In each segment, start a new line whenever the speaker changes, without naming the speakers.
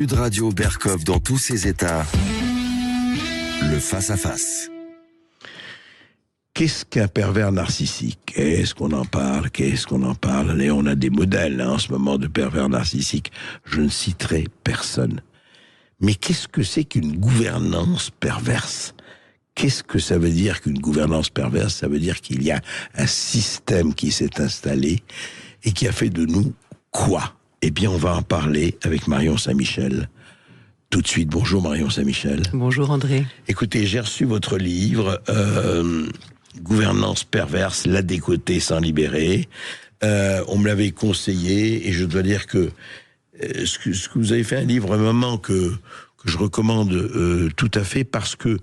Sud Radio Berkov dans tous ses états. Le face-à-face.
Qu'est-ce qu'un pervers narcissique ? Qu'est-ce qu'on en parle ? Et on a des modèles en ce moment de pervers narcissiques. Je ne citerai personne. Mais qu'est-ce que c'est qu'une gouvernance perverse ? Qu'est-ce que ça veut dire qu'une gouvernance perverse ? Ça veut dire qu'il y a un système qui s'est installé et qui a fait de nous quoi ? Eh bien, on va en parler avec Marion Saint-Michel. Tout de suite, bonjour Marion Saint-Michel.
Bonjour André.
Écoutez, j'ai reçu votre livre Gouvernance perverse, la décoter sans libérer. On me l'avait conseillé et je dois dire que ce que vous avez fait un livre, un moment que je recommande tout à fait, parce que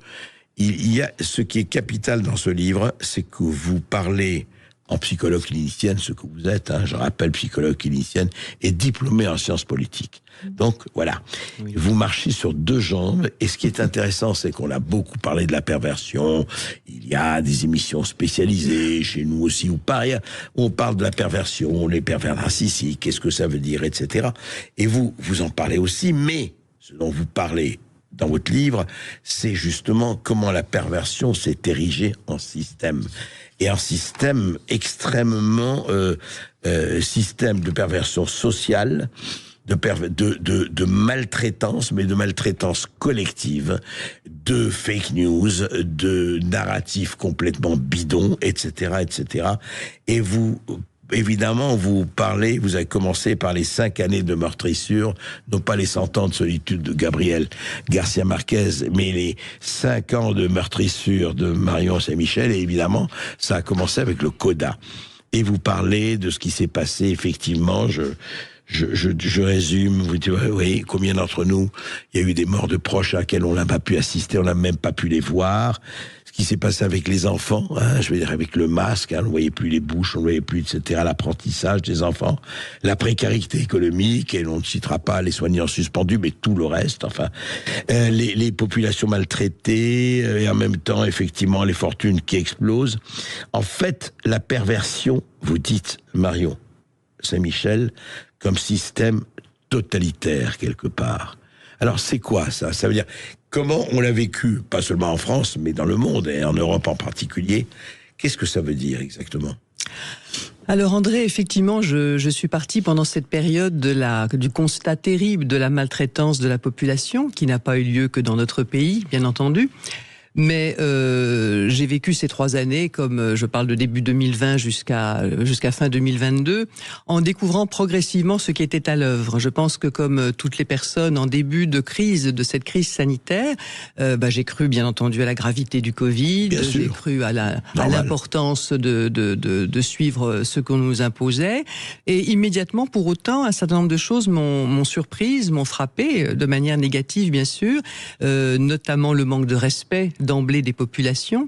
il y a ce qui est capital dans ce livre, c'est que vous parlez en psychologue clinicienne, ce que vous êtes, je rappelle, psychologue clinicienne et diplômée en sciences politiques. Donc, voilà. Oui. Vous marchez sur deux jambes, et ce qui est intéressant, c'est qu'on a beaucoup parlé de la perversion. Il y a des émissions spécialisées, chez nous aussi, ou pas, où on parle de la perversion, les pervers narcissiques, qu'est-ce que ça veut dire, etc. Et vous en parlez aussi, mais ce dont vous parlez dans votre livre, c'est justement comment la perversion s'est érigée en système. Et un système extrêmement système de perversion sociale, de maltraitance, mais de maltraitance collective, de fake news, de narratifs complètement bidons, etc., etc. Et vous, évidemment, vous avez commencé par les 5 années de meurtrissure, non pas les 100 ans de solitude de Gabriel Garcia Marquez, mais les 5 ans de meurtrissure de Marion Saint-Michel, et évidemment, ça a commencé avec le CODA. Et vous parlez de ce qui s'est passé, effectivement, je résume, vous dites, oui, combien d'entre nous, il y a eu des morts de proches à laquelle on n'a pas pu assister, on n'a même pas pu les voir. Ce qui s'est passé avec les enfants, je veux dire avec le masque, on ne voyait plus les bouches, on ne voyait plus, etc., l'apprentissage des enfants, la précarité économique, et on ne citera pas les soignants suspendus, mais tout le reste, enfin, les populations maltraitées, et en même temps, effectivement, les fortunes qui explosent. En fait, la perversion, vous dites, Marion Saint-Michel, comme système totalitaire, quelque part. Alors, c'est quoi ça ? Ça veut dire, comment on l'a vécu, pas seulement en France, mais dans le monde, et en Europe en particulier. Qu'est-ce que ça veut dire exactement ?
Alors André, effectivement, je suis partie pendant cette période du constat terrible de la maltraitance de la population, qui n'a pas eu lieu que dans notre pays, bien entendu. Mais j'ai vécu ces 3 années, comme je parle de début 2020 jusqu'à fin 2022, en découvrant progressivement ce qui était à l'œuvre. Je pense que comme toutes les personnes en début de cette crise sanitaire, j'ai cru bien entendu à la gravité du Covid, j'ai cru à l'importance de suivre ce qu'on nous imposait, et immédiatement, pour autant, un certain nombre de choses m'ont surprise, m'ont frappé de manière négative, bien sûr, notamment le manque de respect d'emblée des populations,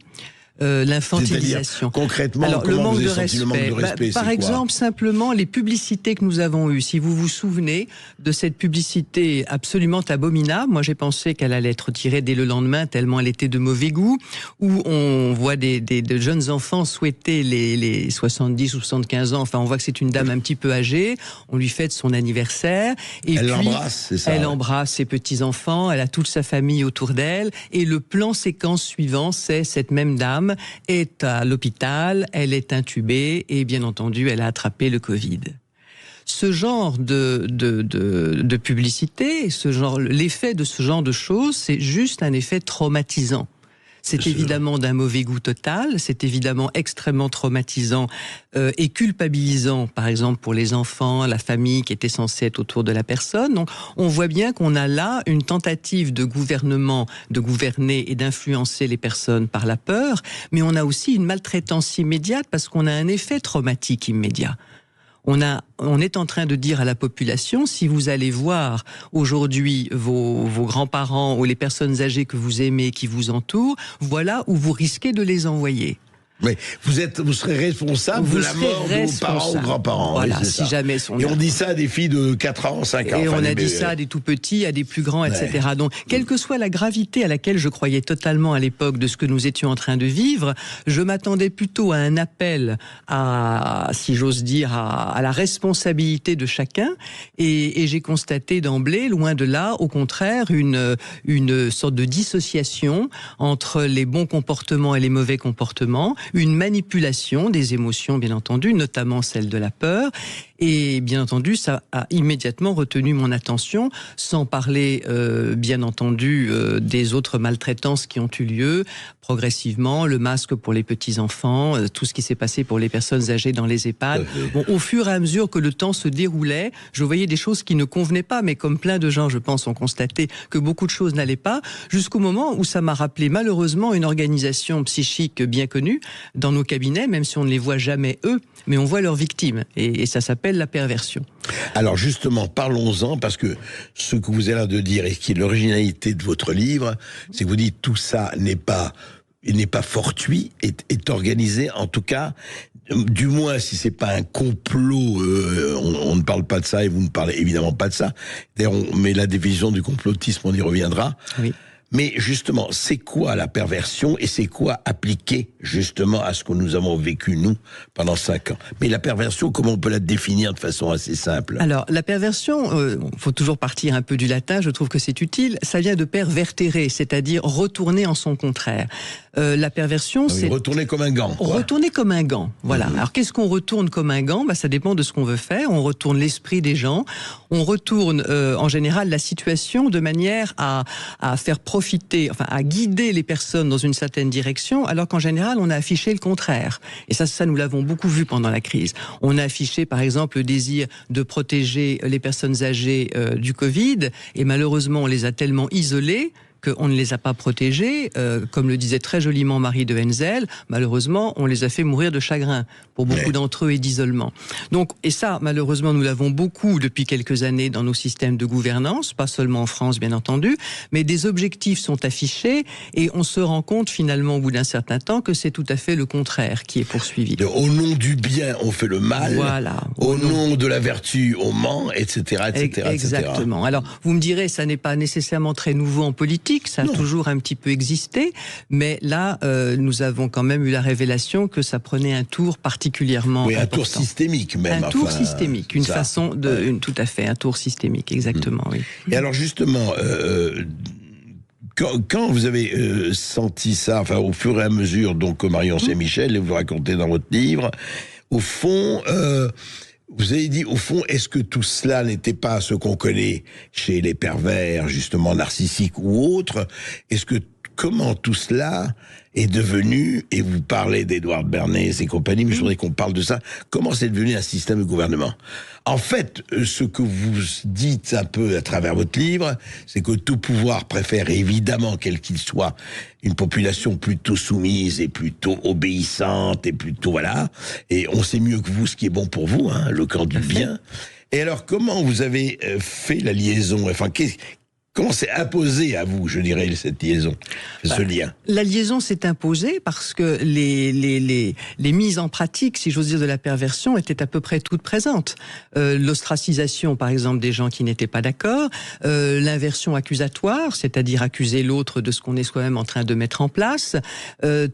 l'infantilisation.
Concrètement,
alors,
comment vous avez senti le manque de respect,
par exemple, simplement les publicités que nous avons eues. Si vous vous souvenez de cette publicité absolument abominable, moi j'ai pensé qu'elle allait être retirée dès le lendemain tellement elle était de mauvais goût, où on voit de jeunes enfants souhaiter les 70 ou 75 ans, enfin on voit que c'est une dame un petit peu âgée, on lui fête son anniversaire, et elle l'embrasse, c'est ça. Elle embrasse ses petits-enfants, elle a toute sa famille autour d'elle, et le plan séquence suivant, c'est cette même dame est à l'hôpital, elle est intubée et bien entendu elle a attrapé le Covid. Ce genre de publicité, l'effet de ce genre de choses, c'est juste un effet traumatisant. C'est évidemment d'un mauvais goût total, c'est évidemment extrêmement traumatisant et culpabilisant, par exemple pour les enfants, la famille qui était censée être autour de la personne. Donc on voit bien qu'on a là une tentative de gouvernement, de gouverner et d'influencer les personnes par la peur, mais on a aussi une maltraitance immédiate parce qu'on a un effet traumatique immédiat. On est en train de dire à la population, si vous allez voir aujourd'hui vos grands-parents ou les personnes âgées que vous aimez, qui vous entourent, voilà où vous risquez de les envoyer.
Mais vous serez responsable de la mort de vos parents ou grands-parents.
Voilà,
oui,
si jamais
Et on dit ça à des filles de 4 ans, 5 ans.
Et on a dit ça à des tout petits, à des plus grands, etc. Donc, quelle que soit la gravité à laquelle je croyais totalement à l'époque de ce que nous étions en train de vivre, je m'attendais plutôt à un appel à, si j'ose dire, à la responsabilité de chacun. Et j'ai constaté d'emblée, loin de là, au contraire, une sorte de dissociation entre les bons comportements et les mauvais comportements, une manipulation des émotions, bien entendu, notamment celle de la peur. Et bien entendu, ça a immédiatement retenu mon attention, sans parler, bien entendu, des autres maltraitances qui ont eu lieu progressivement, le masque pour les petits-enfants, tout ce qui s'est passé pour les personnes âgées dans les EHPAD. Bon, au fur et à mesure que le temps se déroulait, je voyais des choses qui ne convenaient pas, mais comme plein de gens, je pense, ont constaté que beaucoup de choses n'allaient pas, jusqu'au moment où ça m'a rappelé malheureusement une organisation psychique bien connue dans nos cabinets, même si on ne les voit jamais eux, mais on voit leurs victimes, et ça s'appelle la perversion.
Alors justement, parlons-en, parce que ce que vous avez l'air de dire, et qui est l'originalité de votre livre, c'est que vous dites tout ça n'est pas fortuit, est organisé, en tout cas, du moins si c'est pas un complot, on ne parle pas de ça, et vous ne parlez évidemment pas de ça. D'ailleurs, mais la division du complotisme, on y reviendra.
Oui.
Mais justement, c'est quoi la perversion et c'est quoi appliquer justement à ce que nous avons vécu, nous, pendant 5 ans? Mais la perversion, comment on peut la définir de façon assez simple?
Alors, la perversion, faut toujours partir un peu du latin, je trouve que c'est utile, ça vient de pervertere, c'est-à-dire retourner en son contraire. La perversion, c'est...
Retourner comme un gant.
Retourner comme un gant, voilà. Alors, qu'est-ce qu'on retourne comme un gant? Ça dépend de ce qu'on veut faire. On retourne l'esprit des gens, on retourne en général la situation de manière à faire profiter, enfin à guider les personnes dans une certaine direction, alors qu'en général on a affiché le contraire. Et ça nous l'avons beaucoup vu pendant la crise. On a affiché par exemple le désir de protéger les personnes âgées du Covid, et malheureusement on les a tellement isolées qu'on ne les a pas protégés, comme le disait très joliment Marie de Henzel, malheureusement, on les a fait mourir de chagrin, pour beaucoup d'entre eux, et d'isolement. Donc, et ça, malheureusement, nous l'avons beaucoup depuis quelques années dans nos systèmes de gouvernance, pas seulement en France, bien entendu, mais des objectifs sont affichés, et on se rend compte, finalement, au bout d'un certain temps, que c'est tout à fait le contraire qui est poursuivi.
Au nom du bien, on fait le mal.
Voilà.
Au nom de la vertu, on ment, etc., etc.,
Exactement. Alors, vous me direz, ça n'est pas nécessairement très nouveau en politique, ça a toujours un petit peu existé, mais là, nous avons quand même eu la révélation que ça prenait un tour particulièrement important.
Un tour systémique même.
Un tour systémique, une façon de... tout à fait, un tour systémique, exactement, oui.
Et alors justement, quand vous avez senti ça, enfin au fur et à mesure, donc Marion Saint-Michel, et vous racontez dans votre livre, au fond... vous avez dit, au fond, est-ce que tout cela n'était pas ce qu'on connaît chez les pervers, justement narcissiques ou autres? Est-ce que comment tout cela est devenu, et vous parlez d'Édouard Bernays et compagnie, mais je voudrais qu'on parle de ça, comment c'est devenu un système de gouvernement? En fait, ce que vous dites un peu à travers votre livre, c'est que tout pouvoir préfère évidemment, quel qu'il soit, une population plutôt soumise et plutôt obéissante et plutôt voilà, et on sait mieux que vous ce qui est bon pour vous, hein, le camp du bien. Et alors, comment vous avez fait la liaison? Enfin, comment s'est imposé à vous, je dirais, cette liaison, ce lien?
La liaison s'est imposée parce que les mises en pratique, si j'ose dire, de la perversion étaient à peu près toutes présentes. L'ostracisation, par exemple, des gens qui n'étaient pas d'accord, l'inversion accusatoire, c'est-à-dire accuser l'autre de ce qu'on est soi-même en train de mettre en place,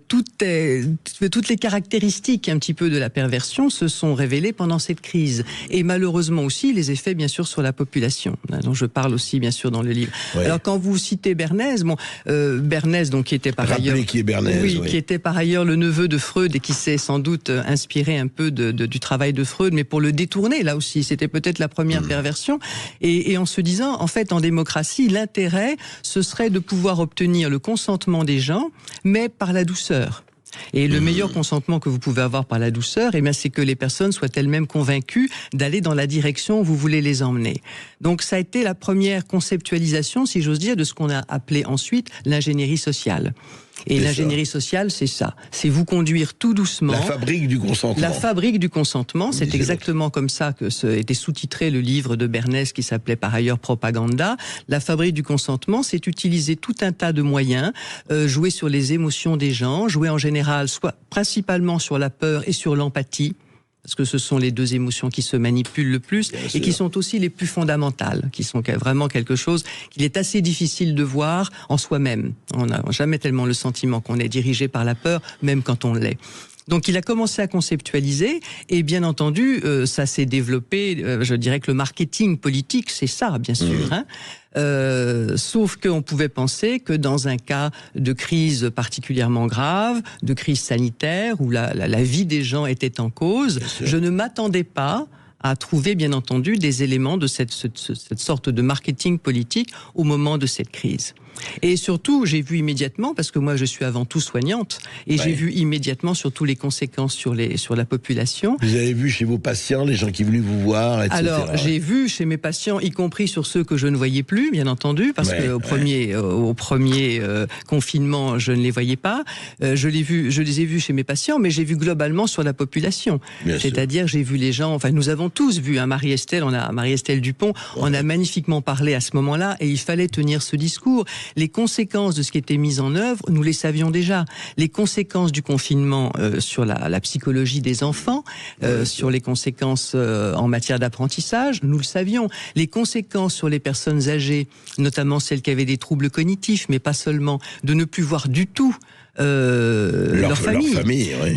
toutes les caractéristiques un petit peu de la perversion se sont révélées pendant cette crise. Et malheureusement aussi, les effets, bien sûr, sur la population, dont je parle aussi, bien sûr, dans le livre. Ouais. Alors quand vous citez Bernays, Bernays donc qui était par ailleurs,
qui est Bernays,
oui, qui était par ailleurs le neveu de Freud et qui s'est sans doute inspiré un peu du travail de Freud, mais pour le détourner là aussi, c'était peut-être la première perversion. Et en se disant, en fait, en démocratie, l'intérêt ce serait de pouvoir obtenir le consentement des gens, mais par la douceur. Et le meilleur consentement que vous pouvez avoir par la douceur, eh bien, c'est que les personnes soient elles-mêmes convaincues d'aller dans la direction où vous voulez les emmener. Donc ça a été la première conceptualisation, si j'ose dire, de ce qu'on a appelé ensuite l'ingénierie sociale. Et l'ingénierie sociale, c'est ça. C'est vous conduire tout doucement.
La fabrique du consentement.
La fabrique du consentement, c'est exactement comme ça que était sous-titré le livre de Bernays qui s'appelait par ailleurs Propaganda. La fabrique du consentement, c'est utiliser tout un tas de moyens, jouer sur les émotions des gens, jouer en général, soit principalement sur la peur et sur l'empathie, parce que ce sont les deux émotions qui se manipulent le plus et qui sont aussi les plus fondamentales, qui sont vraiment quelque chose qu'il est assez difficile de voir en soi-même. On n'a jamais tellement le sentiment qu'on est dirigé par la peur, même quand on l'est. Donc il a commencé à conceptualiser et bien entendu ça s'est développé, je dirais que le marketing politique c'est ça bien sûr, hein. Sauf qu'on pouvait penser que dans un cas de crise particulièrement grave, de crise sanitaire où la vie des gens était en cause, je ne m'attendais pas à trouver bien entendu des éléments de cette sorte de marketing politique au moment de cette crise. Et surtout, j'ai vu immédiatement, parce que moi je suis avant tout soignante, et j'ai vu immédiatement surtout les conséquences sur la population.
Vous avez vu chez vos patients, les gens qui venaient vous voir, etc.
Alors, j'ai vu chez mes patients, y compris sur ceux que je ne voyais plus, bien entendu, parce qu'au premier confinement, je ne les voyais pas. Je les ai vus chez mes patients, mais j'ai vu globalement sur la population. C'est-à-dire, j'ai vu les gens, enfin, nous avons tous vu, hein, Marie-Estelle Dupont, on a magnifiquement parlé à ce moment-là, et il fallait tenir ce discours. Les conséquences de ce qui était mis en œuvre, nous les savions déjà. Les conséquences du confinement sur la psychologie des enfants, sur les conséquences en matière d'apprentissage, nous le savions. Les conséquences sur les personnes âgées, notamment celles qui avaient des troubles cognitifs, mais pas seulement, de ne plus voir du tout leur famille.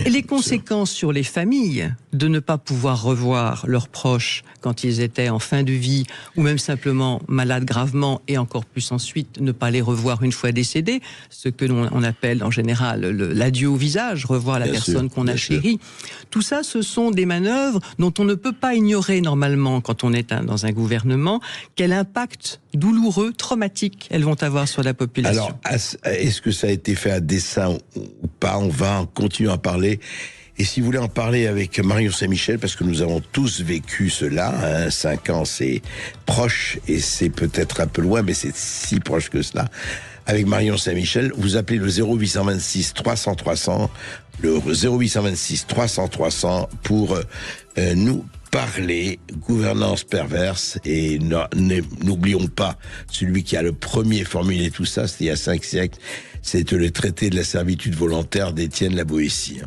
Et les conséquences sur les familles de ne pas pouvoir revoir leurs proches quand ils étaient en fin de vie ou même simplement malades gravement et encore plus ensuite ne pas les revoir une fois décédés, ce que l'on appelle en général l'adieu au visage, revoir la personne qu'on a chérie. Tout ça, ce sont des manœuvres dont on ne peut pas ignorer normalement quand on est dans un gouvernement quel impact douloureux, traumatique elles vont avoir sur la population.
Alors, est-ce que ça a été fait à dessein ou pas? On va continuer à en parler. Et si vous voulez en parler avec Marion Saint-Michel, parce que nous avons tous vécu cela, hein, 5 ans c'est proche et c'est peut-être un peu loin, mais c'est si proche que cela. Avec Marion Saint-Michel, vous appelez le 0826 300 300, le 0826 300 300 pour nous parler gouvernance perverse. Et n'oublions pas, celui qui a le premier formulé tout ça, c'était il y a 5 siècles, c'était le traité de la servitude volontaire d'Étienne la Boétie.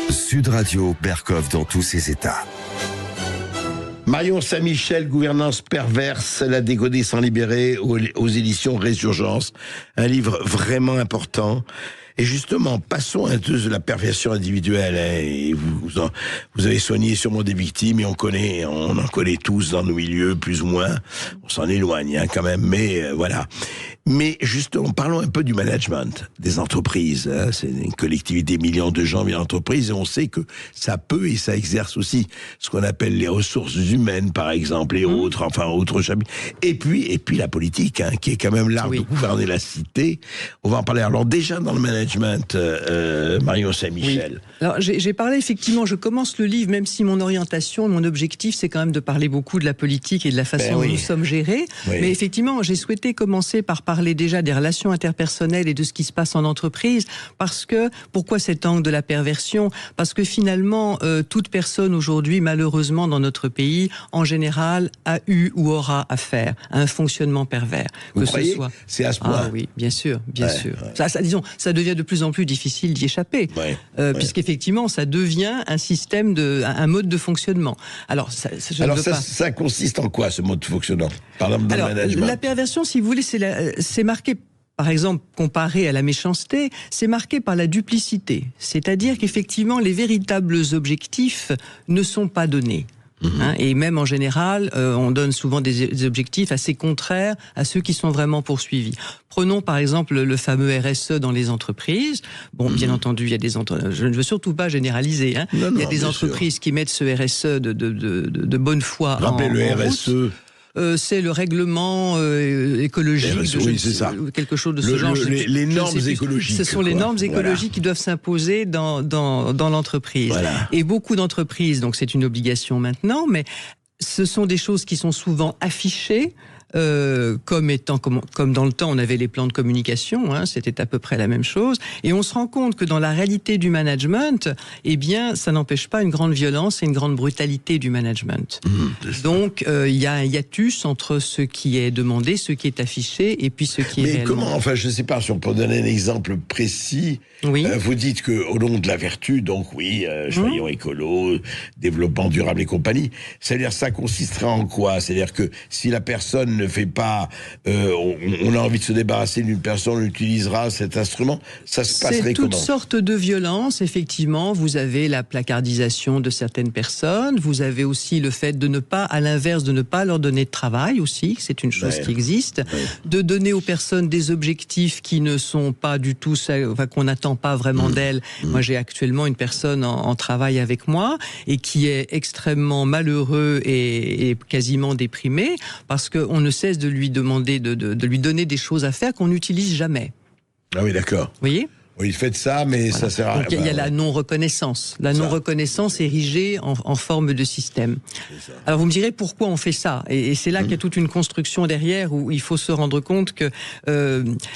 Sud Radio, Berkov dans tous ses états.
Marion Saint-Michel, gouvernance perverse, la décoder sans libérer aux éditions Résurgence. Un livre vraiment important. Et justement, passons un peu de la perversion individuelle. Hein, et vous avez soigné sûrement des victimes et on en connaît tous dans nos milieux, plus ou moins. On s'en éloigne hein, quand même, mais voilà. Mais justement, parlons un peu du management des entreprises. Hein. C'est une collectivité, des millions de gens, une entreprise, et on sait que ça peut et ça exerce aussi ce qu'on appelle les ressources humaines, par exemple, et autres, enfin autres chapitres. Et puis la politique, hein, qui est quand même l'art de gouverner la cité. On va en parler. Alors déjà dans le management, Marion Saint-Michel.
Oui. Alors j'ai parlé effectivement. Je commence le livre, même si mon orientation, mon objectif, c'est quand même de parler beaucoup de la politique et de la façon dont nous sommes gérés. Oui. Mais effectivement, j'ai souhaité commencer par parler déjà des relations interpersonnelles et de ce qui se passe en entreprise, parce que, pourquoi cet angle de la perversion? Parce que finalement, toute personne aujourd'hui, malheureusement dans notre pays, en général, a eu ou aura affaire à un fonctionnement pervers.
Vous croyez? C'est à ce point?
Ah oui, bien sûr, bien sûr. Ouais. Ça devient de plus en plus difficile d'y échapper, puisqu'effectivement, ça devient un système un mode de fonctionnement. Alors, ça
consiste en quoi, ce mode de fonctionnement? Par exemple, dans le management.
La perversion, si vous voulez, c'est marqué, par exemple, comparé à la méchanceté, c'est marqué par la duplicité. C'est-à-dire qu'effectivement, les véritables objectifs ne sont pas donnés. Hein, et même en général, on donne souvent des objectifs assez contraires à ceux qui sont vraiment poursuivis. Prenons par exemple le fameux RSE dans les entreprises. Bon, bien entendu, il y a je ne veux surtout pas généraliser. Hein. Il y a des entreprises qui mettent ce RSE de bonne foi en route.
Rappelez le RSE.
C'est le règlement écologique,
c'est ça.
Quelque chose de ce genre.
Les normes écologiques.
Ce sont les normes écologiques qui doivent s'imposer dans l'entreprise. Voilà. Et beaucoup d'entreprises, donc c'est une obligation maintenant, mais ce sont des choses qui sont souvent affichées. comme dans le temps, on avait les plans de communication, hein, c'était à peu près la même chose. Et on se rend compte que dans la réalité du management, eh bien, ça n'empêche pas une grande violence et une grande brutalité du management. Donc, il y a un hiatus entre ce qui est demandé, ce qui est affiché, et puis ce qui est réellement.
Mais comment, enfin, je ne sais pas, si on peut donner un exemple précis,
oui.
Vous dites qu'au nom de la vertu, donc oui, soyons écolos, développement durable et compagnie, c'est-à-dire ça consisterait en quoi? C'est-à-dire que si la personne ne fait pas, on a envie de se débarrasser d'une personne, on utilisera cet instrument, ça se passerait comment?
C'est toutes sortes de violences, effectivement. Vous avez la placardisation de certaines personnes, vous avez aussi le fait de ne pas, à l'inverse, de ne pas leur donner de travail aussi, c'est une chose qui existe, de donner aux personnes des objectifs qui ne sont pas du tout, enfin, qu'on n'attend pas vraiment d'elles. Moi, j'ai actuellement une personne en travail avec moi et qui est extrêmement malheureux et quasiment déprimé parce qu'on ne cesse de lui demander, de lui donner des choses à faire qu'on n'utilise jamais.
Ah oui, d'accord.
Vous voyez ?
Oui, faites ça, mais ça sert à rien.
Donc, il y a la non-reconnaissance. La non-reconnaissance érigée en forme de système. Alors, vous me direz pourquoi on fait ça. Et c'est là qu'il y a toute une construction derrière où il faut se rendre compte que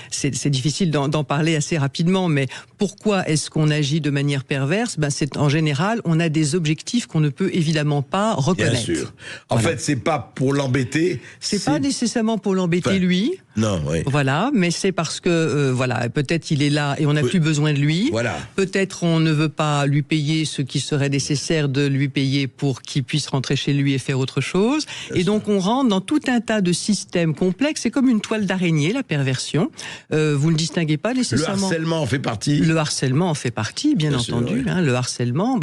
c'est difficile d'en parler assez rapidement. Mais pourquoi est-ce qu'on agit de manière perverse ? C'est en général, on a des objectifs qu'on ne peut évidemment pas reconnaître.
Bien sûr. En fait, c'est pas pour l'embêter.
C'est pas nécessairement pour l'embêter lui.
Non, oui.
Voilà, mais c'est parce que peut-être il est là et on n'a plus besoin de lui.
Voilà.
Peut-être on ne veut pas lui payer ce qui serait nécessaire de lui payer pour qu'il puisse rentrer chez lui et faire autre chose. Et donc on rentre dans tout un tas de systèmes complexes. C'est comme une toile d'araignée, la perversion. Vous ne distinguez pas nécessairement.
Le harcèlement en fait partie.
Le harcèlement en fait partie, bien entendu. Sûr, oui. Hein, le harcèlement,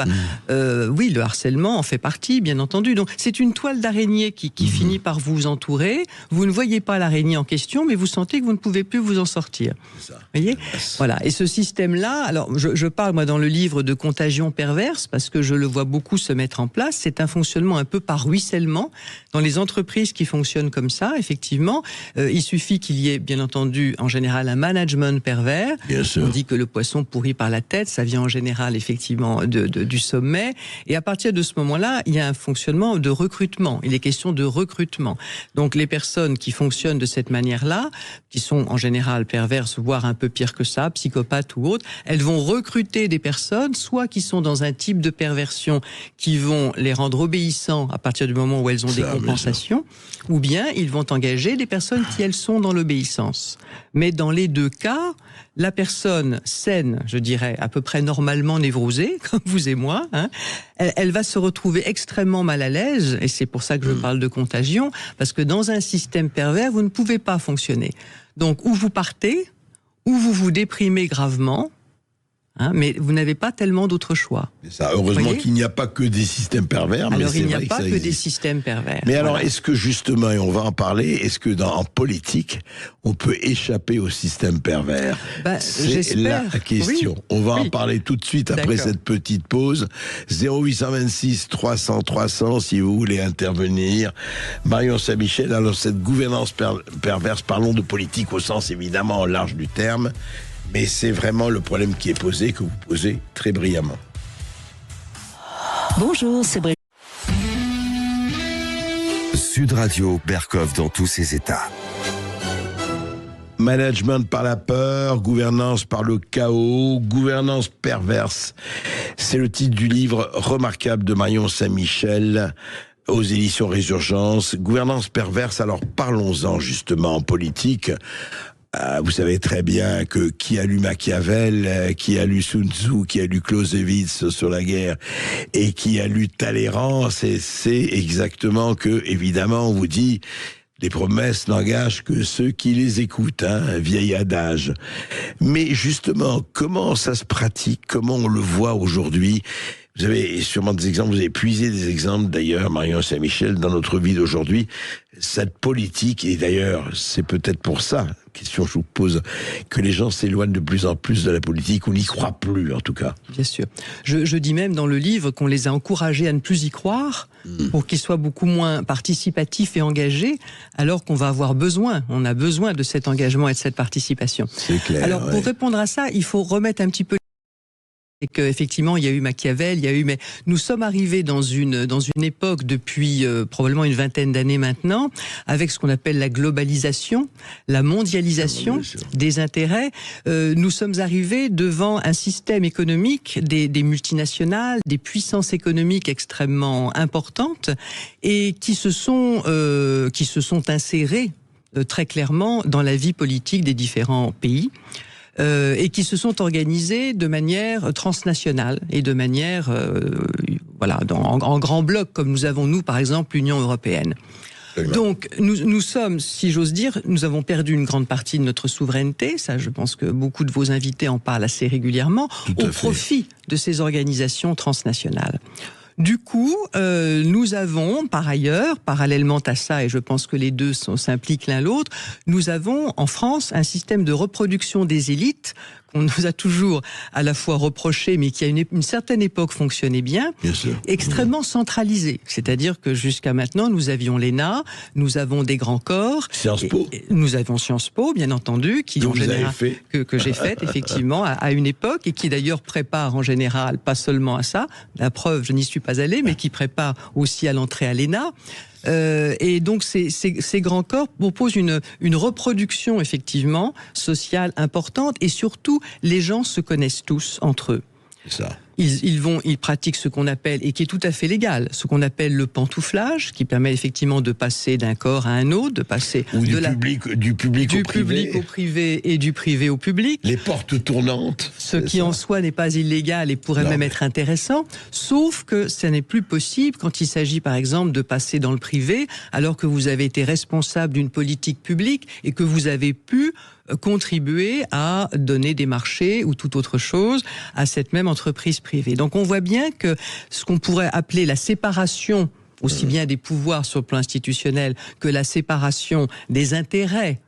oui, le harcèlement en fait partie, bien entendu. Donc c'est une toile d'araignée qui finit par vous entourer. Vous ne voyez pas l'araignée en question, mais vous sentez que vous ne pouvez plus vous en sortir. Vous voyez ? Voilà. Et ce système-là, alors je parle moi dans le livre de contagion perverse parce que je le vois beaucoup se mettre en place. C'est un fonctionnement un peu par ruissellement dans les entreprises qui fonctionnent comme ça. Effectivement, il suffit qu'il y ait bien entendu en général un management pervers.
Bien sûr.
On dit que le poisson pourrit par la tête, ça vient en général effectivement du sommet. Et à partir de ce moment-là, il y a un fonctionnement de recrutement. Il est question de recrutement. Donc les personnes qui fonctionnent de cette manière-là, qui sont en général perverses, voire un peu pire que ça, psychopathes ou autres, elles vont recruter des personnes, soit qui sont dans un type de perversion qui vont les rendre obéissants à partir du moment où elles ont des compensations, ou bien ils vont engager des personnes qui, elles, sont dans l'obéissance. Mais dans les deux cas, la personne saine, je dirais, à peu près normalement névrosée, comme vous et moi, hein, elle va se retrouver extrêmement mal à l'aise, et c'est pour ça que je parle de contagion, parce que dans un système pervers, vous ne pouvez pas fonctionner. Donc, ou vous partez, ou vous vous déprimez gravement, hein, mais vous n'avez pas tellement d'autres choix.
Ça, heureusement qu'il n'y a pas que des systèmes pervers.
Alors,
mais
il n'y a pas que
existe.
des systèmes pervers.
Mais alors, est-ce que justement, et on va en parler, est-ce que en politique, on peut échapper au système pervers? C'est la question. Oui. On va en parler tout de suite après cette petite pause. 0826 300 300, si vous voulez intervenir. Marion Saint-Michel, alors cette gouvernance perverse, parlons de politique au sens évidemment large du terme. Mais c'est vraiment le problème qui est posé, que vous posez très brillamment.
Bonjour, c'est Brigitte.
Sud Radio, Berkov dans tous ses états.
Management par la peur, gouvernance par le chaos, gouvernance perverse. C'est le titre du livre remarquable de Marion Saint-Michel aux éditions Résurgence. Gouvernance perverse, alors parlons-en justement en politique. Vous savez très bien que qui a lu Machiavel, qui a lu Sun Tzu, qui a lu Clausewitz sur la guerre, et qui a lu Talleyrand, c'est exactement que, évidemment, on vous dit, les promesses n'engagent que ceux qui les écoutent, hein, vieil adage. Mais justement, comment ça se pratique, comment on le voit aujourd'hui? Vous avez sûrement des exemples, vous avez puisé des exemples d'ailleurs, Marion Saint-Michel, dans notre vie d'aujourd'hui. Cette politique, et d'ailleurs, c'est peut-être pour ça, question que je vous pose, que les gens s'éloignent de plus en plus de la politique, ou n'y croient plus en tout cas.
Bien sûr. Je dis même dans le livre qu'on les a encouragés à ne plus y croire, pour qu'ils soient beaucoup moins participatifs et engagés, alors qu'on va avoir besoin, on a besoin de cet engagement et de cette participation.
C'est clair.
Alors pour répondre à ça, il faut remettre un petit peu c'est qu'effectivement, il y a eu Machiavel, mais nous sommes arrivés dans une époque depuis probablement une vingtaine d'années maintenant, avec ce qu'on appelle la globalisation, la mondialisation des intérêts. Nous sommes arrivés devant un système économique des multinationales, des puissances économiques extrêmement importantes et qui se sont insérées très clairement dans la vie politique des différents pays. Et qui se sont organisés de manière transnationale et de manière, en grand bloc, comme nous avons, nous, par exemple, l'Union européenne. Donc, nous sommes, si j'ose dire, nous avons perdu une grande partie de notre souveraineté, ça je pense que beaucoup de vos invités en parlent assez régulièrement, au profit de ces organisations transnationales. Du coup, nous avons, par ailleurs, parallèlement à ça, et je pense que les deux s'impliquent l'un l'autre, nous avons en France un système de reproduction des élites qu'on nous a toujours à la fois reproché, mais qui à une certaine époque fonctionnait bien extrêmement centralisé. C'est-à-dire que jusqu'à maintenant, nous avions l'ENA, nous avons des grands corps.
Sciences Po.
Nous avons Sciences Po, bien entendu, qui en général que j'ai fait effectivement à une époque et qui d'ailleurs prépare en général pas seulement à ça. La preuve, je n'y suis pas allé, mais qui prépare aussi à l'entrée à l'ENA. Et donc ces grands corps proposent une reproduction effectivement sociale importante et surtout les gens se connaissent tous entre eux.
C'est ça.
Ils pratiquent ce qu'on appelle, et qui est tout à fait légal, ce qu'on appelle le pantouflage, qui permet effectivement de passer d'un corps à un autre, de passer
du public au
privé et du privé au public.
Les portes tournantes.
Ce qui en soi n'est pas illégal et pourrait même être intéressant, sauf que ça n'est plus possible quand il s'agit par exemple de passer dans le privé, alors que vous avez été responsable d'une politique publique et que vous avez pu contribuer à donner des marchés ou toute autre chose à cette même entreprise privée. Donc on voit bien que ce qu'on pourrait appeler la séparation aussi bien des pouvoirs sur le plan institutionnel que la séparation des intérêts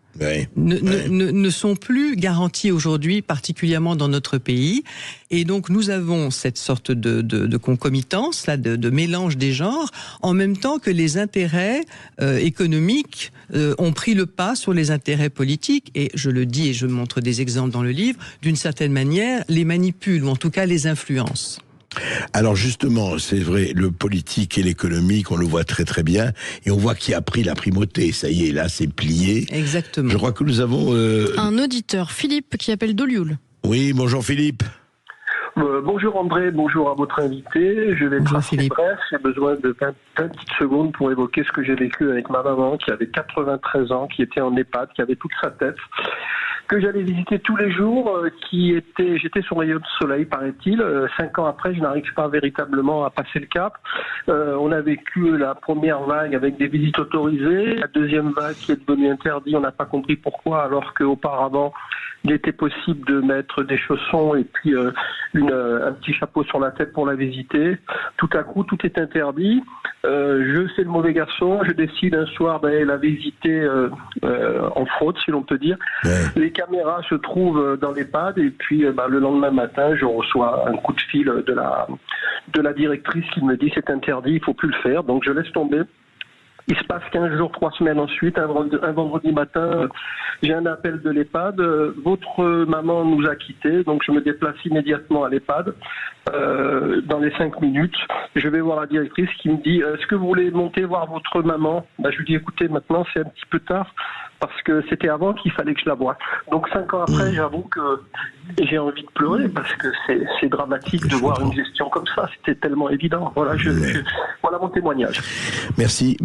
ne sont plus garantis aujourd'hui, particulièrement dans notre pays. Et donc nous avons cette sorte de concomitance, là, de mélange des genres, en même temps que les intérêts économiques ont pris le pas sur les intérêts politiques. Et je le dis et je montre des exemples dans le livre, d'une certaine manière, les manipulent, ou en tout cas les influencent.
Alors justement, c'est vrai, le politique et l'économique, on le voit très très bien, et on voit qui a pris la primauté. Ça y est, là, c'est plié.
Exactement.
Je crois que nous avons
un auditeur, Philippe, qui appelle d'Olioul.
Oui, bonjour Philippe.
Bonjour André, bonjour à votre invité. Je vais être assez bref. J'ai besoin de 20 petites secondes pour évoquer ce que j'ai vécu avec ma maman qui avait 93 ans, qui était en EHPAD, qui avait toute sa tête, que j'allais visiter tous les jours, j'étais son rayon de soleil, paraît-il. 5 ans après, je n'arrive pas véritablement à passer le cap. On a vécu la première vague avec des visites autorisées, la deuxième vague qui est devenue interdite, on n'a pas compris pourquoi, alors qu'auparavant, il était possible de mettre des chaussons et puis un petit chapeau sur la tête pour la visiter. Tout à coup, tout est interdit. Je fais le mauvais garçon, je décide un soir d'aller la visiter en fraude, si l'on peut dire. Les caméras se trouvent dans l'EHPAD et puis le lendemain matin, je reçois un coup de fil de la directrice qui me dit c'est interdit, il faut plus le faire. Donc je laisse tomber. Il se passe 15 jours, 3 semaines ensuite, un vendredi matin, j'ai un appel de l'EHPAD. Votre maman nous a quittés, donc je me déplace immédiatement à l'EHPAD. Dans les 5 minutes, je vais voir la directrice qui me dit est-ce que vous voulez monter voir votre maman? Je lui dis écoutez, maintenant c'est un petit peu tard parce que c'était avant qu'il fallait que je la voie. Donc 5 ans après, j'avoue que j'ai envie de pleurer parce que c'est dramatique de voir une gestion comme ça. C'était tellement évident. Voilà, voilà mon témoignage.
Merci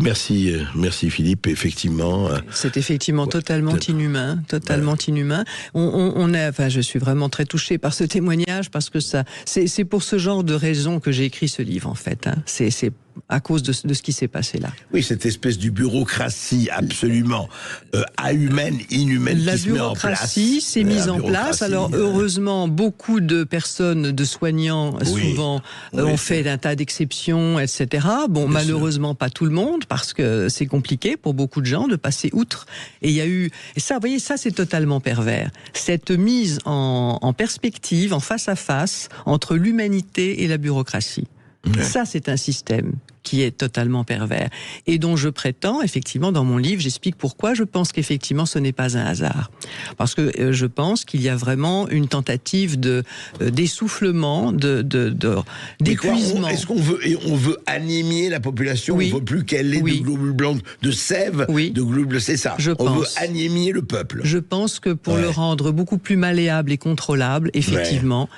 Philippe. Effectivement,
c'est effectivement totalement inhumain, inhumain. Je suis vraiment très touché par ce témoignage parce que c'est pour ce genre de raisons que j'ai écrit ce livre en fait. C'est à cause de ce qui s'est passé là.
Oui, cette espèce de bureaucratie absolument inhumaine qui se met en place.
La bureaucratie s'est mise en place. Alors heureusement, beaucoup de personnes, de soignants, souvent ont fait un tas d'exceptions, etc. Bon, bien malheureusement sûr. Pas tout le monde, parce que c'est compliqué pour beaucoup de gens de passer outre. Et il y a eu, et ça, vous voyez, ça c'est totalement pervers. Cette mise en perspective, en face à face, entre l'humanité et la bureaucratie. Ça, c'est un système qui est totalement pervers et dont je prétends, effectivement, dans mon livre, j'explique pourquoi je pense qu'effectivement ce n'est pas un hasard. Parce que je pense qu'il y a vraiment une tentative d'essoufflement, d'épuisement.
Est-ce qu'on veut anémier la population?
Oui.
On veut plus qu'elle ait de globules blancs, de sève, de globules, c'est ça. On veut anémier le peuple.
Je pense que pour le rendre beaucoup plus malléable et contrôlable, effectivement.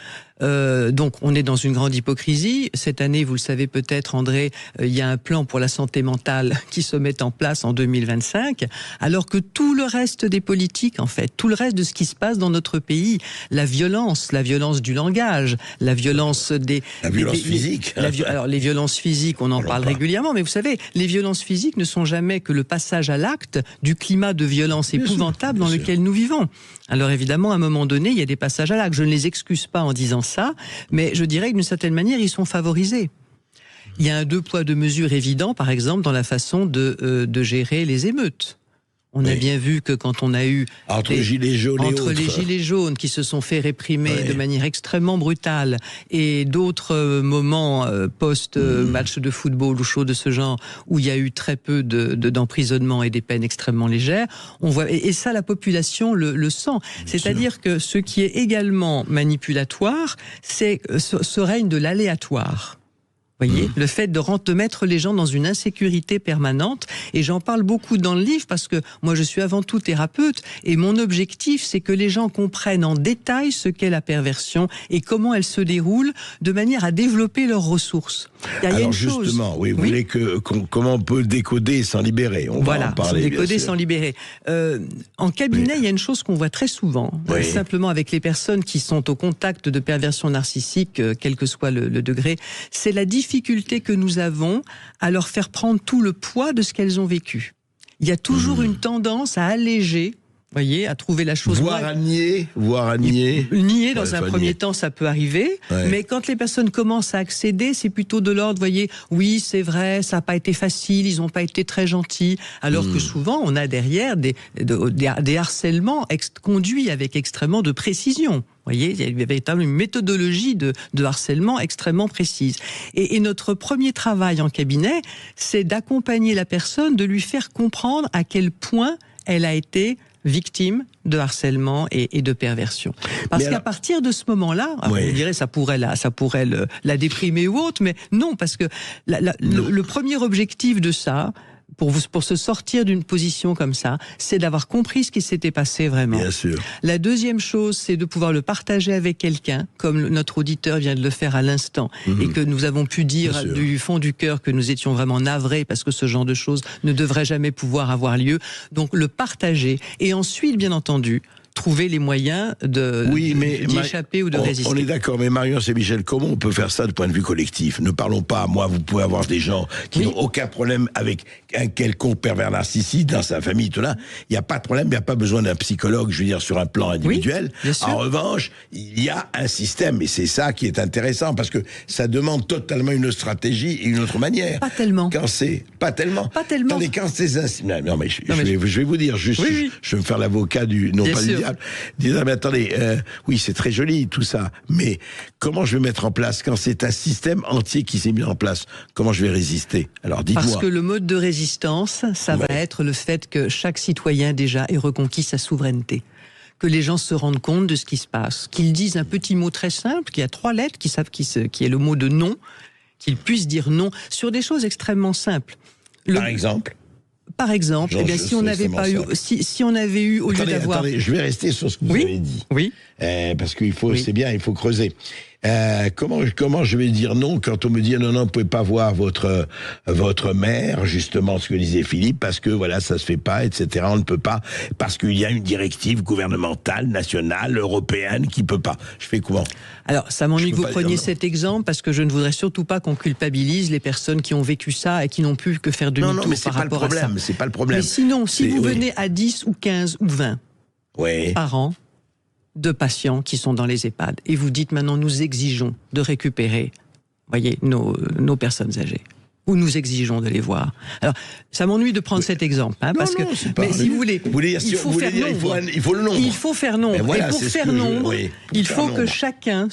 Donc on est dans une grande hypocrisie. Cette année, vous le savez peut-être, André, il y a un plan pour la santé mentale qui se met en place en 2025, alors que tout le reste des politiques, en fait, tout le reste de ce qui se passe dans notre pays, la violence du langage, la violence
physique.
Alors les violences physiques, on en parle régulièrement, mais vous savez, les violences physiques ne sont jamais que le passage à l'acte du climat de violence épouvantable dans lequel nous vivons. Alors évidemment, à un moment donné, il y a des passages à l'acte. Je ne les excuse pas en disant ça, mais je dirais que d'une certaine manière, ils sont favorisés. Il y a un 2 poids 2 mesures évident, par exemple, dans la façon de gérer les émeutes. On a bien vu que quand on a eu
les gilets
jaunes qui se sont fait réprimer de manière extrêmement brutale et d'autres moments post-match de football ou choses de ce genre où il y a eu très peu d'emprisonnement et des peines extrêmement légères, on voit, et ça la population le sent. C'est-à-dire que ce qui est également manipulatoire, c'est ce règne de l'aléatoire. Voyez, le fait de mettre les gens dans une insécurité permanente, et j'en parle beaucoup dans le livre parce que moi je suis avant tout thérapeute et mon objectif c'est que les gens comprennent en détail ce qu'est la perversion et comment elle se déroule de manière à développer leurs ressources.
Alors justement, vous voulez comment on peut décoder sans libérer? On va en parler.
Décoder sans libérer. En cabinet, il y a une chose qu'on voit très souvent, simplement avec les personnes qui sont au contact de perversion narcissique, quel que soit le degré, c'est la difficulté que nous avons à leur faire prendre tout le poids de ce qu'elles ont vécu. Il y a toujours une tendance à alléger, voyez, à trouver la chose...
Voire à nier.
Nier, dans un premier temps, ça peut arriver. Mais quand les personnes commencent à accéder, c'est plutôt de l'ordre, voyez, oui, c'est vrai, ça n'a pas été facile, ils n'ont pas été très gentils. Alors que souvent, on a derrière des harcèlements conduits avec extrêmement de précision. Vous voyez, il y a véritablement une méthodologie de harcèlement extrêmement précise. Et notre premier travail en cabinet, c'est d'accompagner la personne, de lui faire comprendre à quel point elle a été victime de harcèlement et de perversion. Parce qu'à partir de ce moment-là, vous direz ça pourrait la déprimer ou autre, mais non, parce que le premier objectif de ça, pour se sortir d'une position comme ça, c'est d'avoir compris ce qui s'était passé vraiment.
Bien sûr.
La deuxième chose, c'est de pouvoir le partager avec quelqu'un, comme notre auditeur vient de le faire à l'instant, et que nous avons pu dire du fond du cœur que nous étions vraiment navrés parce que ce genre de choses ne devrait jamais pouvoir avoir lieu. Donc le partager. Et ensuite, bien entendu, trouver les moyens d'y échapper ou de résister.
On est d'accord, mais Marion et Michel, comment on peut faire ça de point de vue collectif? Ne parlons pas, vous pouvez avoir des gens qui n'ont aucun problème avec un quelconque pervers narcissique dans sa famille, tout là. Il n'y a pas de problème, il n'y a pas besoin d'un psychologue, je veux dire, sur un plan individuel. En revanche, il y a un système, et c'est ça qui est intéressant, parce que ça demande totalement une stratégie et une autre manière.
Pas tellement.
Pas tellement. Attendez, quand c'est... Non, mais je vais vous dire, juste, je vais me faire l'avocat du... Non, pas du diable. Disant, mais attendez, oui, c'est très joli tout ça, mais comment je vais mettre en place quand c'est un système entier qui s'est mis en place? Comment je vais résister? Alors dites-moi.
Parce que le mode de résistance, ça va être le fait que chaque citoyen déjà ait reconquis sa souveraineté. Que les gens se rendent compte de ce qui se passe, qu'ils disent un petit mot très simple, qui a 3 lettres, qui savent qui est le mot de non, qu'ils puissent dire non sur des choses extrêmement simples. Par exemple, si on n'avait pas eu, si on avait eu, au lieu d'avoir...
Attendez, je vais rester sur ce que vous avez dit. Parce qu'il faut, c'est bien, il faut creuser. Comment je vais dire non quand on me dit non, vous pouvez pas voir votre mère, justement ce que disait Philippe, parce que voilà, ça se fait pas, etc. On ne peut pas, parce qu'il y a une directive gouvernementale, nationale, européenne qui peut pas. Je fais comment?
Alors, ça m'ennuie que vous preniez cet exemple, parce que je ne voudrais surtout pas qu'on culpabilise les personnes qui ont vécu ça et qui n'ont pu que faire demi-tour par rapport à ça.
C'est pas le problème.
Mais sinon, si vous venez à 10 ou 15 ou 20 par an, de patients qui sont dans les EHPAD, et vous dites maintenant nous exigeons de récupérer, voyez, nos personnes âgées. où nous exigeons de les voir. Alors, ça m'ennuie de prendre cet exemple, parce que, mais si vous voulez, il faut faire nombre.
Il faut le nombre.
Il faut faire nombre.
Voilà,
et pour faire nombre, il faut que chacun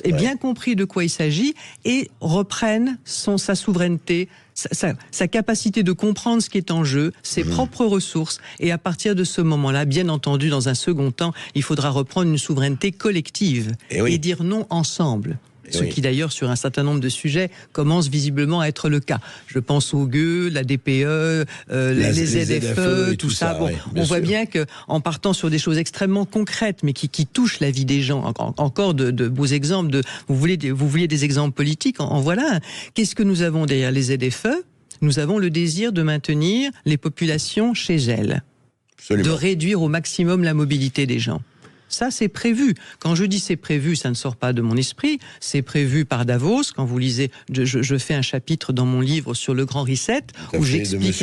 ait bien compris de quoi il s'agit et reprenne sa souveraineté, sa capacité de comprendre ce qui est en jeu, ses propres ressources. Et à partir de ce moment-là, bien entendu, dans un second temps, il faudra reprendre une souveraineté collective et dire non ensemble. Ce qui d'ailleurs, sur un certain nombre de sujets, commence visiblement à être le cas. Je pense au GUE, la DPE, les ZFE, tout ça. Bon, on voit bien qu'en partant sur des choses extrêmement concrètes, mais qui touchent la vie des gens, encore de beaux exemples, vous vouliez des exemples politiques, en voilà. Qu'est-ce que nous avons derrière les ZFE ? Nous avons le désir de maintenir les populations chez elles. Absolument. De réduire au maximum la mobilité des gens. Ça, c'est prévu. Quand je dis c'est prévu, ça ne sort pas de mon esprit. C'est prévu par Davos. Quand vous lisez, je fais un chapitre dans mon livre sur le Grand Reset où j'explique.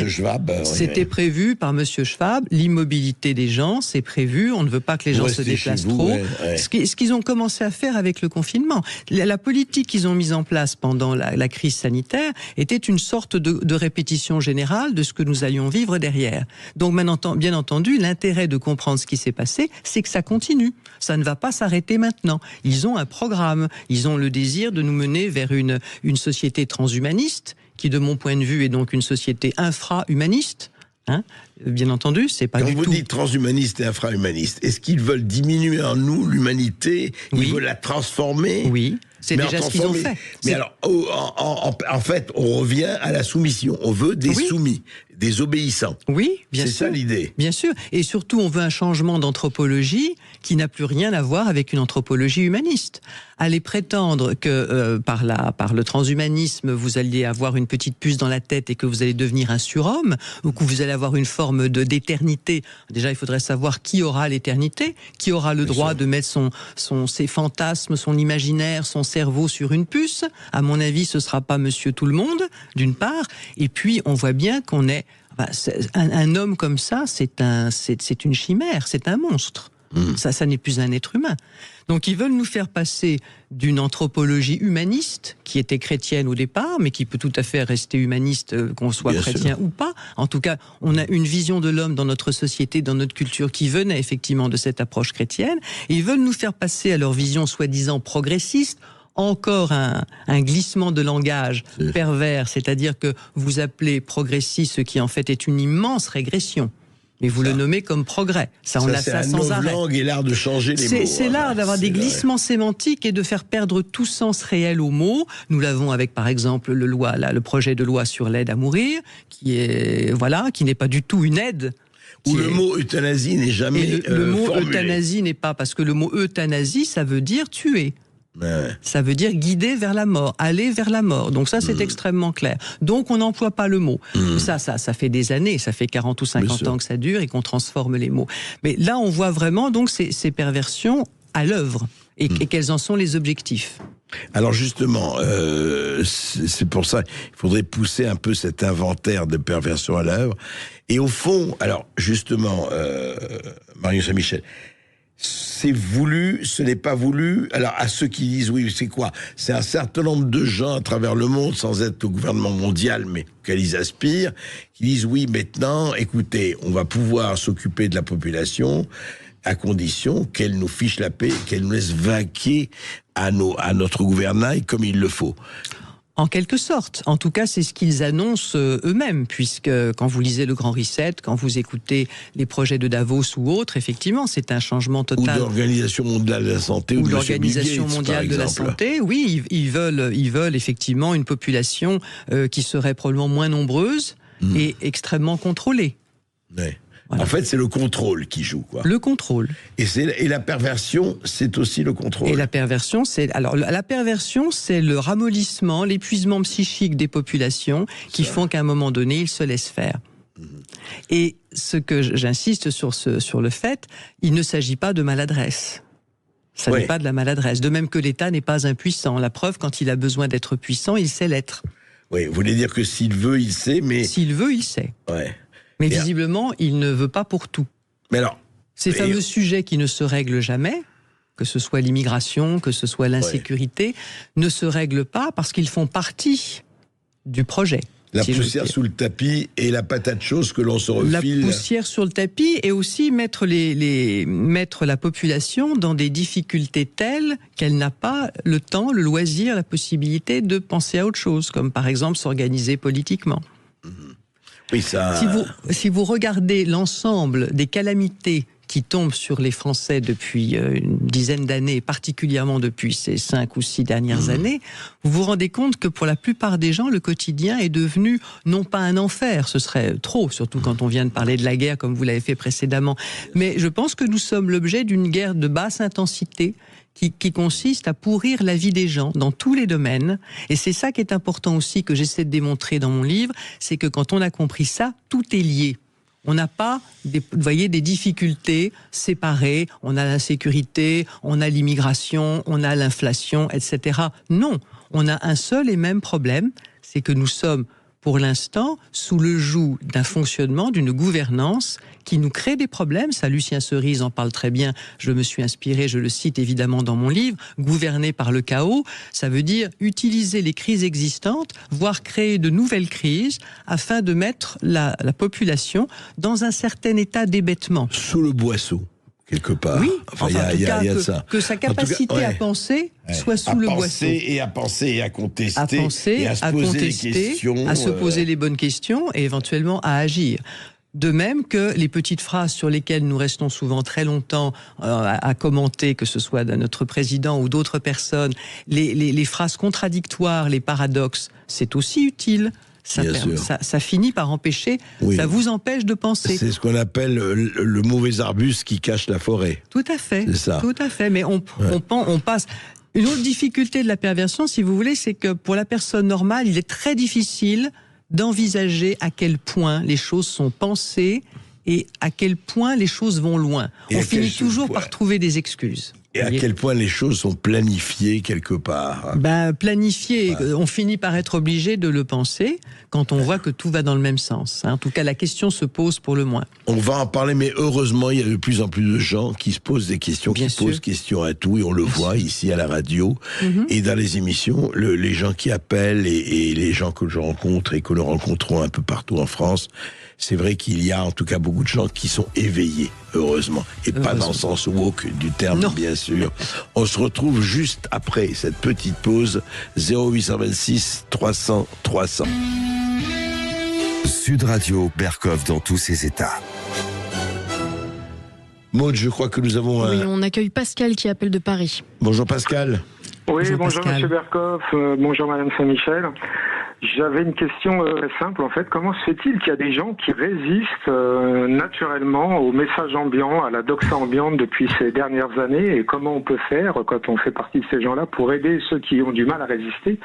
C'était prévu par Monsieur Schwab. L'immobilité des gens, c'est prévu. On ne veut pas que les gens se déplacent trop. Ce qu'ils ont commencé à faire avec le confinement, la politique qu'ils ont mise en place pendant la crise sanitaire était une sorte de répétition générale de ce que nous allions vivre derrière. Donc, bien entendu, l'intérêt de comprendre ce qui s'est passé, c'est que ça continue. Ça ne va pas s'arrêter maintenant. Ils ont un programme. Ils ont le désir de nous mener vers une société transhumaniste, qui, de mon point de vue, est donc une société infra-humaniste. Bien entendu, c'est pas du tout. Quand
vous dites transhumaniste et infra-humaniste, est-ce qu'ils veulent diminuer en nous l'humanité ? Ils veulent la transformer ?
Oui. C'est déjà ce qu'ils ont fait.
Mais alors, en fait, on revient à la soumission. On veut des soumis, des obéissants.
Oui, bien sûr.
C'est ça l'idée.
Bien sûr. Et surtout, on veut un changement d'anthropologie qui n'a plus rien à voir avec une anthropologie humaniste. Aller prétendre que par le transhumanisme, vous alliez avoir une petite puce dans la tête et que vous allez devenir un surhomme, ou que vous allez avoir une forme d'éternité. Déjà, il faudrait savoir qui aura l'éternité, qui aura le droit de mettre ses fantasmes, son imaginaire, son cerveau sur une puce. À mon avis, ce sera pas Monsieur Tout le Monde, d'une part. Et puis, on voit bien qu'on est un homme comme ça, c'est une chimère, c'est un monstre. Ça n'est plus un être humain. Donc ils veulent nous faire passer d'une anthropologie humaniste, qui était chrétienne au départ, mais qui peut tout à fait rester humaniste, qu'on soit chrétien ou pas. En tout cas, on a une vision de l'homme dans notre société, dans notre culture, qui venait effectivement de cette approche chrétienne. Et ils veulent nous faire passer à leur vision soi-disant progressiste, encore un glissement de langage pervers, c'est-à-dire que vous appelez progressiste ce qui en fait est une immense régression. Mais vous le nommez comme progrès. On a ça sans arrêt.
Langue et l'art de changer les mots.
C'est l'art d'avoir des glissements sémantiques et de faire perdre tout sens réel aux mots. Nous l'avons avec, par exemple, le projet de loi sur l'aide à mourir, qui n'est pas du tout une aide.
Où le mot euthanasie n'est jamais
le mot
formulé.
Euthanasie n'est pas, parce que le mot euthanasie, ça veut dire tuer. Ça veut dire guider vers la mort, aller vers la mort. Donc ça, c'est extrêmement clair. Donc on n'emploie pas le mot. Ça fait des années, ça fait 40 ou 50 ans que ça dure et qu'on transforme les mots. Mais là, on voit vraiment donc ces perversions à l'œuvre. Et quels en sont les objectifs ?
Alors justement, c'est pour ça qu'il faudrait pousser un peu cet inventaire de perversions à l'œuvre. Et au fond, alors justement, Marion Saint-Michel, c'est voulu, ce n'est pas voulu. Alors, à ceux qui disent oui, c'est quoi ? C'est un certain nombre de gens à travers le monde, sans être au gouvernement mondial, mais auquel ils aspirent, qui disent oui, maintenant, écoutez, on va pouvoir s'occuper de la population à condition qu'elle nous fiche la paix, qu'elle nous laisse vaquer à notre gouvernail comme il le faut.
En quelque sorte. En tout cas, c'est ce qu'ils annoncent eux-mêmes, puisque quand vous lisez le Grand Reset, quand vous écoutez les projets de Davos ou autres, effectivement, c'est un changement total.
Ou l'Organisation mondiale de la santé.
Ou l'Organisation mondiale de la santé. Oui, ils veulent effectivement une population qui serait probablement moins nombreuse et extrêmement contrôlée.
Ouais. Voilà. En fait, c'est le contrôle qui joue, quoi.
Le contrôle.
Et la perversion, c'est aussi le contrôle.
Et la perversion, c'est le ramollissement, l'épuisement psychique des populations qui font qu'à un moment donné, ils se laissent faire. Et ce que j'insiste sur le fait, il ne s'agit pas de maladresse. Ça n'est pas de la maladresse. De même que l'État n'est pas impuissant. La preuve, quand il a besoin d'être puissant, il sait l'être.
Oui, vous voulez dire que s'il veut, il sait, mais...
S'il veut, il sait.
Ouais.
Mais visiblement, il ne veut pas pour tout.
Mais alors,
ces fameux sujets qui ne se règlent jamais, que ce soit l'immigration, que ce soit l'insécurité, ne se règlent pas parce qu'ils font partie du projet.
La poussière sous le tapis et la patate chaude que l'on se refile.
La poussière sur le tapis et aussi mettre la population dans des difficultés telles qu'elle n'a pas le temps, le loisir, la possibilité de penser à autre chose, comme par exemple s'organiser politiquement.
Oui, ça...
Si vous regardez l'ensemble des calamités qui tombent sur les Français depuis une dizaine d'années, particulièrement depuis ces 5 ou 6 dernières années, vous vous rendez compte que pour la plupart des gens, le quotidien est devenu non pas un enfer, ce serait trop, surtout quand on vient de parler de la guerre comme vous l'avez fait précédemment, mais je pense que nous sommes l'objet d'une guerre de basse intensité qui consiste à pourrir la vie des gens dans tous les domaines. Et c'est ça qui est important aussi, que j'essaie de démontrer dans mon livre, c'est que quand on a compris ça, tout est lié. On n'a pas, vous voyez, des difficultés séparées. On a l'insécurité, on a l'immigration, on a l'inflation, etc. Non, on a un seul et même problème, c'est que nous sommes, pour l'instant, sous le joug d'un fonctionnement, d'une gouvernance qui nous crée des problèmes. Ça, Lucien Cerise en parle très bien. Je me suis inspiré, je le cite évidemment dans mon livre. Gouverner par le chaos, ça veut dire utiliser les crises existantes, voire créer de nouvelles crises, afin de mettre la population dans un certain état d'hébétement.
Sous le boisseau. Quelque part.
Oui,
il y a ça.
Que sa capacité à penser soit sous le boisseau.
À penser et à contester.
À penser,
et à se poser des questions.
À se poser les bonnes questions et éventuellement à agir. De même que les petites phrases sur lesquelles nous restons souvent très longtemps à commenter, que ce soit de notre président ou d'autres personnes, les phrases contradictoires, les paradoxes, c'est aussi utile. Ça finit par empêcher, ça vous empêche de penser.
C'est ce qu'on appelle le mauvais arbuste qui cache la forêt.
Tout à fait.
C'est ça.
Tout à fait. Mais on passe. Une autre difficulté de la perversion, si vous voulez, c'est que pour la personne normale, il est très difficile d'envisager à quel point les choses sont pensées et à quel point les choses vont loin. On finit toujours par trouver des excuses.
Et à quel point les choses sont planifiées quelque part.
Planifiées, on finit par être obligé de le penser quand on voit que tout va dans le même sens. En tout cas, la question se pose pour le moins.
On va en parler, mais heureusement, il y a de plus en plus de gens qui se posent des questions, posent questions à tout, et on le voit ici à la radio et dans les émissions. Les gens qui appellent et les gens que je rencontre et que nous rencontrons un peu partout en France, c'est vrai qu'il y a en tout cas beaucoup de gens qui sont éveillés, heureusement. Et pas dans le sens woke du terme, bien sûr. On se retrouve juste après cette petite pause. 0826 300 300.
Sud Radio, Berkov dans tous ses états.
Maud, je crois que nous avons...
Oui, on accueille Pascal qui appelle de Paris.
Bonjour Pascal.
Oui, bonjour
Pascal.
Monsieur Berkov, bonjour Madame Saint-Michel. J'avais une question simple en fait. Comment se fait-il qu'il y a des gens qui résistent naturellement au message ambiant, à la doxa ambiante depuis ces dernières années, et comment on peut faire quand on fait partie de ces gens-là pour aider ceux qui ont du mal à résister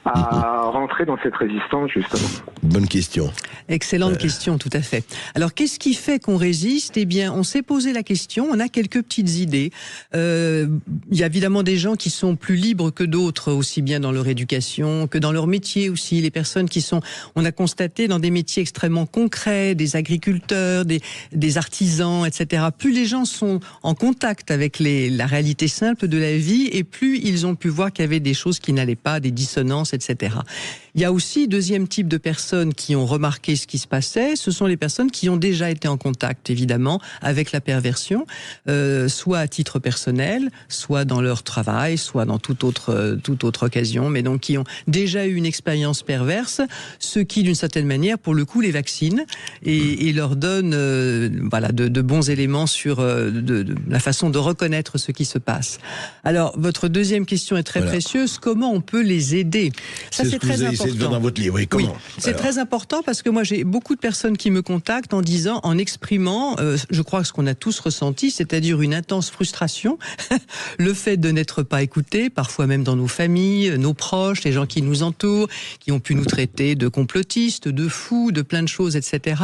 à rentrer dans cette résistance justement?
Bonne question.
Excellente question, tout à fait. Alors, qu'est-ce qui fait qu'on résiste? Eh bien, on s'est posé la question, on a quelques petites idées. Il y a évidemment des gens qui sont plus libres que d'autres, aussi bien dans leur éducation que dans leur métier aussi. Les personnes qui sont, on a constaté, dans des métiers extrêmement concrets, des agriculteurs, des artisans, etc. Plus les gens sont en contact avec la réalité simple de la vie, et plus ils ont pu voir qu'il y avait des choses qui n'allaient pas, des dissonances, etc. Il y a aussi, deuxième type de personnes qui ont remarqué ce qui se passait, ce sont les personnes qui ont déjà été en contact, évidemment, avec la perversion, soit à titre personnel, soit dans leur travail, soit dans toute autre occasion, mais donc qui ont déjà eu une expérience perverse, ce qui, d'une certaine manière, pour le coup, les vaccine et leur donne de bons éléments sur la façon de reconnaître ce qui se passe. Alors, votre deuxième question est très précieuse. Comment on peut les aider? Ça, c'est très important.
C'est dans votre livre. Oui, comment?
Oui, c'est très important parce que moi, j'ai beaucoup de personnes qui me contactent en exprimant, je crois, ce qu'on a tous ressenti, c'est-à-dire une intense frustration, le fait de n'être pas écouté, parfois même dans nos familles, nos proches, les gens qui nous entourent, qui ont pu nous traiter de complotistes, de fous, de plein de choses, etc.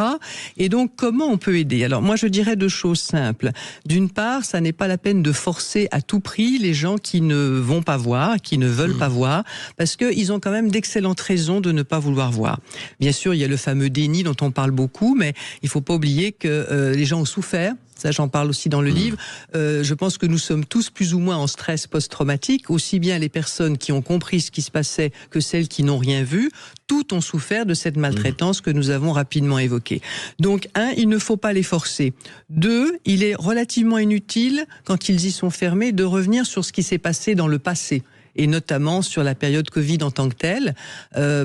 Et donc, comment on peut aider? Alors, moi, je dirais deux choses simples. D'une part, ça n'est pas la peine de forcer à tout prix les gens qui ne vont pas voir, qui ne veulent pas voir, parce qu'ils ont quand même d'excellentes raisons de ne pas vouloir voir. Bien sûr, il y a le fameux déni dont on parle beaucoup, mais il ne faut pas oublier que les gens ont souffert, Ça, j'en parle aussi dans le livre. Je pense que nous sommes tous plus ou moins en stress post-traumatique, aussi bien les personnes qui ont compris ce qui se passait que celles qui n'ont rien vu. Toutes ont souffert de cette maltraitance que nous avons rapidement évoquée. Donc, 1, il ne faut pas les forcer. 2, il est relativement inutile, quand ils y sont fermés, de revenir sur ce qui s'est passé dans le passé, et notamment sur la période Covid en tant que telle,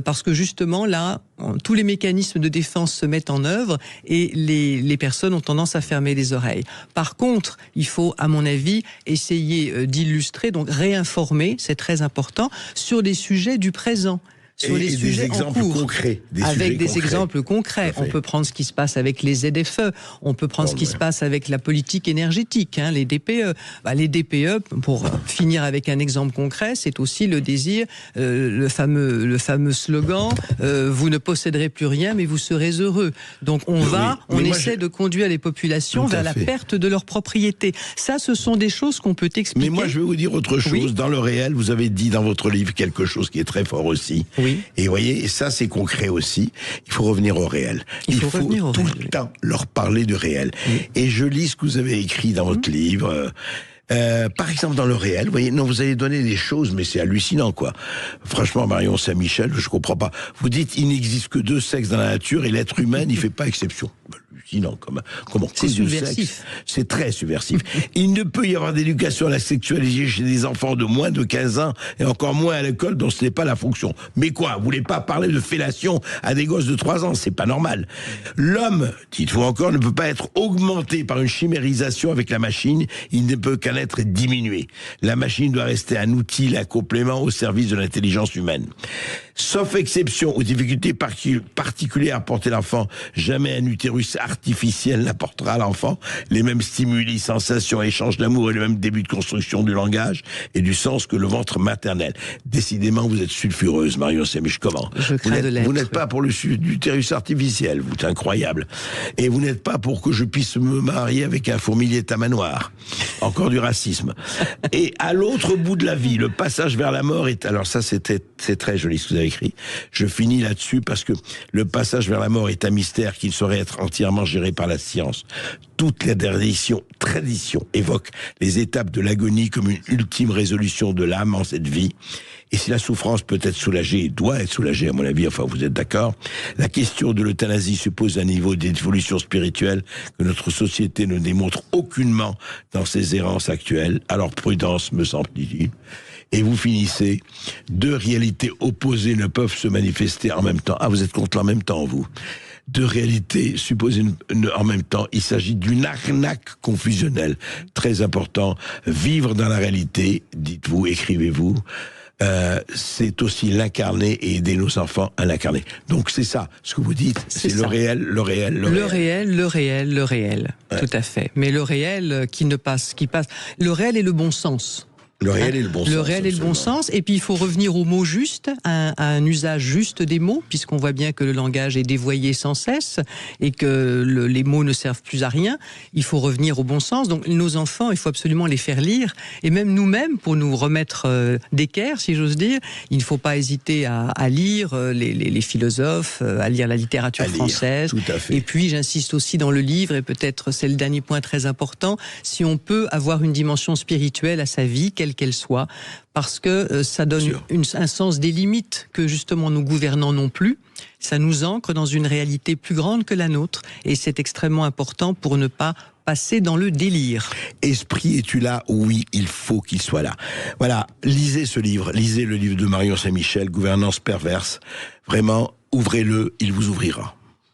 parce que justement là, tous les mécanismes de défense se mettent en œuvre et les personnes ont tendance à fermer les oreilles. Par contre, il faut, à mon avis, essayer d'illustrer, donc réinformer, c'est très important, sur des sujets du présent. Sur les sujets
des exemples
en cours,
concrets.
Avec des exemples concrets. On peut prendre ce qui se passe avec les ZFE, on peut prendre ce qui se passe avec la politique énergétique, les DPE. Les DPE, pour finir avec un exemple concret, c'est aussi le désir, le fameux slogan vous ne posséderez plus rien, mais vous serez heureux. Donc on essaie de conduire les populations vers la perte de leur propriété. Ça, ce sont des choses qu'on peut expliquer.
Mais moi, je vais vous dire autre chose.
Oui.
Dans le réel, vous avez dit dans votre livre quelque chose qui est très fort aussi.
Oui.
Et vous voyez, ça c'est concret aussi. Il faut revenir au réel. Il faut tout le temps leur parler du réel. Oui. Et je lis ce que vous avez écrit dans votre livre. Par exemple, dans le réel, vous voyez, non, vous avez donné des choses, mais c'est hallucinant, quoi. Franchement, Marion Saint-Michel, je comprends pas. Vous dites, il n'existe que 2 sexes dans la nature et l'être humain n'y fait pas exception. Hallucinant, comment
c'est subversif.
C'est très subversif. Il ne peut y avoir d'éducation à la sexualité chez des enfants de moins de 15 ans et encore moins à l'école dont ce n'est pas la fonction. Mais quoi, vous voulez pas parler de fellation à des gosses de 3 ans? C'est pas normal. L'homme, dites-vous encore, ne peut pas être augmenté par une chimérisation avec la machine. Il ne peut qu'en être diminué. La machine doit rester un outil, un complément au service de l'intelligence humaine. Sauf exception aux difficultés particulières à porter l'enfant, jamais un utérus artificiel n'apportera à l'enfant les mêmes stimuli, sensations, échanges d'amour et le même début de construction du langage et du sens que le ventre maternel. Décidément, vous êtes sulfureuse, Marion Saint-Michel. Comment?
Je crains de l'être.
Vous n'êtes pas pour l'utérus artificiel, vous êtes incroyable. Et vous n'êtes pas pour que je puisse me marier avec un fourmilier tamanoir. Encore du racisme. Et à l'autre bout de la vie, le passage vers la mort est... Alors ça, c'est très joli ce que vous avez écrit. Je finis là-dessus parce que le passage vers la mort est un mystère qui ne saurait être entièrement géré par la science. Toute la tradition évoque les étapes de l'agonie comme une ultime résolution de l'âme en cette vie. Et si la souffrance peut être soulagée, et doit être soulagée à mon avis, enfin vous êtes d'accord, la question de l'euthanasie suppose un niveau d'évolution spirituelle que notre société ne démontre aucunement dans ses errances actuelles. Alors prudence, me semble-t-il. Et vous finissez, 2 réalités opposées ne peuvent se manifester en même temps. Ah, vous êtes contre l'en même temps, vous. 2 réalités supposées en même temps. Il s'agit d'une arnaque confusionnelle. Très important. Vivre dans la réalité, dites-vous, écrivez-vous, c'est aussi l'incarner et aider nos enfants à l'incarner. Donc c'est ça, ce que vous dites, c'est le réel.
Ouais. Tout à fait. Mais le réel qui passe. Le réel est le bon sens.
Le réel et le bon sens.
Le réel et le bon sens. Et puis, il faut revenir au mot juste, à un usage juste des mots, puisqu'on voit bien que le langage est dévoyé sans cesse et que les mots ne servent plus à rien. Il faut revenir au bon sens. Donc, nos enfants, il faut absolument les faire lire. Et même nous-mêmes, pour nous remettre d'équerre, si j'ose dire, il ne faut pas hésiter à lire les philosophes, à lire la littérature française.
Tout à fait.
Et puis, j'insiste aussi dans le livre, et peut-être c'est le dernier point très important, si on peut avoir une dimension spirituelle à sa vie, qu'elle soit, parce que ça donne un sens des limites que justement nos gouvernants n'ont plus. Ça nous ancre dans une réalité plus grande que la nôtre, et c'est extrêmement important pour ne pas passer dans le délire.
Esprit, es-tu là? Oui, il faut qu'il soit là. Voilà, lisez ce livre, lisez le livre de Marion Saint-Michel, Gouvernance perverse. Vraiment, ouvrez-le, il vous ouvrira.